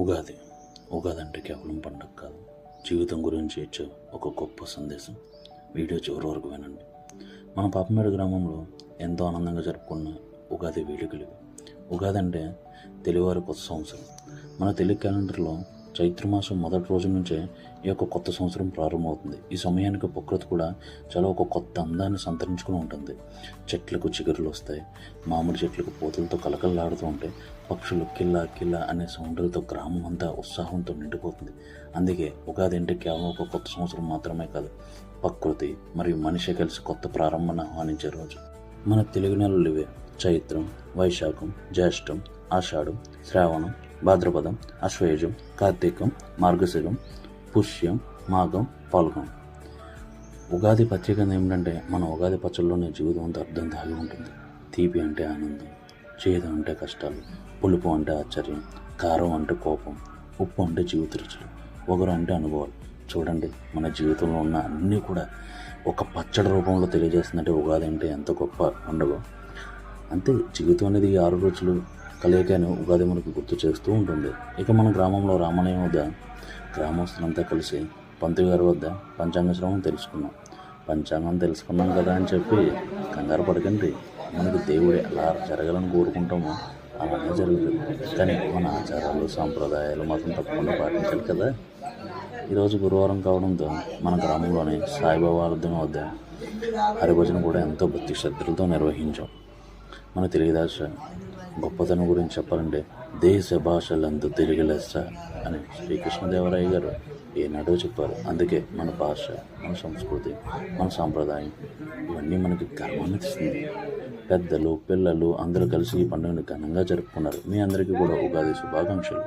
ఉగాది అంటే కేవలం పండుగ కాదు, జీవితం గురించి ఇచ్చే ఒక గొప్ప సందేశం. వీడియో చివరి వరకు వినండి. మన పాపమేడు గ్రామంలో ఎంతో ఆనందంగా జరుపుకున్న ఉగాది వేడుకలు. ఉగాది అంటే తెలుగువారి కొత్త సంవత్సరం. మన తెలుగు క్యాలెండర్లో చైత్రమాసం మొదటి రోజు నుంచే ఈ యొక్క కొత్త సంవత్సరం ప్రారంభమవుతుంది. ఈ సమయానికి ప్రకృతి కూడా చాలా ఒక కొత్త అందాన్ని సంతరించుకుని ఉంటుంది. చెట్లకు చిగురులు వస్తాయి, మామిడి చెట్లకు పూతలతో కలకలలాడుతూ ఉంటాయి, పక్షులు కిల్లా కిల్లా అనే సౌండ్లతో గ్రామం అంతా ఉత్సాహంతో నిండిపోతుంది. అందుకే ఉగాది అంటే కేవలం ఒక కొత్త సంవత్సరం మాత్రమే కాదు, ప్రకృతి మరియు మనిషి కలిసి కొత్త ప్రారంభాన్ని ఆహ్వానించే రోజు. మన తెలుగు నెలలు ఇవే: చైత్రం, వైశాఖం, జ్యేష్టం, ఆషాఢం, శ్రావణం, భాద్రపదం, అశ్వయుజం, కార్తీకం, మార్గశిరం, పుష్యం, మాఘం, పాల్గొనం. ఉగాది ప్రత్యేకత ఏమిటంటే మన ఉగాది పచ్చళ్ళలోనే జీవితం అంతా అర్థం దాగి ఉంటుంది. తీపి అంటే ఆనందం, చేదు అంటే కష్టాలు, పులుపు అంటే ఆశ్చర్యం, కారం అంటే కోపం, ఉప్పు అంటే జీవిత రుచులు, ఒగరు అంటే అనుభవాలు. చూడండి, మన జీవితంలో ఉన్న అన్నీ కూడా ఒక పచ్చడి రూపంలో తెలియజేస్తుందంటే ఉగాది అంటే ఎంత గొప్ప పండుగ. అంతే, జీవితం అనేది ఈ 6 రుచులు కలయికను ఉగాది మనకు గుర్తు చేస్తూ ఉంటుంది. ఇక మన గ్రామంలో రామాలయం వద్ద గ్రామస్తులంతా కలిసి పంతులు గారి వద్ద పంచాంగ శ్రవణం తెలుసుకున్నాం కదా అని చెప్పి కంగారు పడకండి. మనకి దేవుడు ఎలా జరగాలని కోరుకుంటామో అలానే జరుగుతుంది. కానీ మన ఆచారాలు, సాంప్రదాయాలు మాత్రం తప్పకుండా పాటించాలి కదా. ఈరోజు గురువారం కావడంతో మన గ్రామంలోని సాయిబాబా ఆలయం వద్ద హరిభజన కూడా ఎంతో భక్తి శ్రద్ధలతో నిర్వహించాం. మన తెలుగు భాష గొప్పతనం గురించి చెప్పాలంటే దేశ భాషలందు తెలుగు లెస్స అని శ్రీకృష్ణదేవరాయ గారు ఏనాడో చెప్పారు. అందుకే మన భాష, మన సంస్కృతి, మన సాంప్రదాయం ఇవన్నీ మనకి గర్వాన్ని ఇస్తుంది. పెద్దలు, పిల్లలు అందరూ కలిసి ఈ పండుగను ఘనంగా జరుపుకున్నారు. మీ అందరికీ కూడా ఉగాది శుభాకాంక్షలు.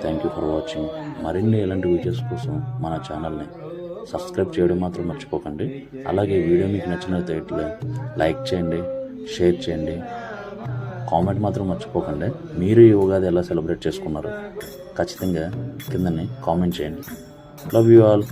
Thank you for watching. మరిన్ని ఇలాంటి వీడియోస్ కోసం మన ఛానల్ని సబ్స్క్రైబ్ చేయడం మాత్రం మర్చిపోకండి. అలాగే వీడియో మీకు నచ్చినట్లయితే లైక్ చేయండి, షేర్ చేయండి, కామెంట్ మాత్రం మర్చిపోకండి. మీరు ఈ ఉగాది ఎలా సెలబ్రేట్ చేసుకున్నారు ఖచ్చితంగా కిందని కామెంట్ చేయండి. Love you all.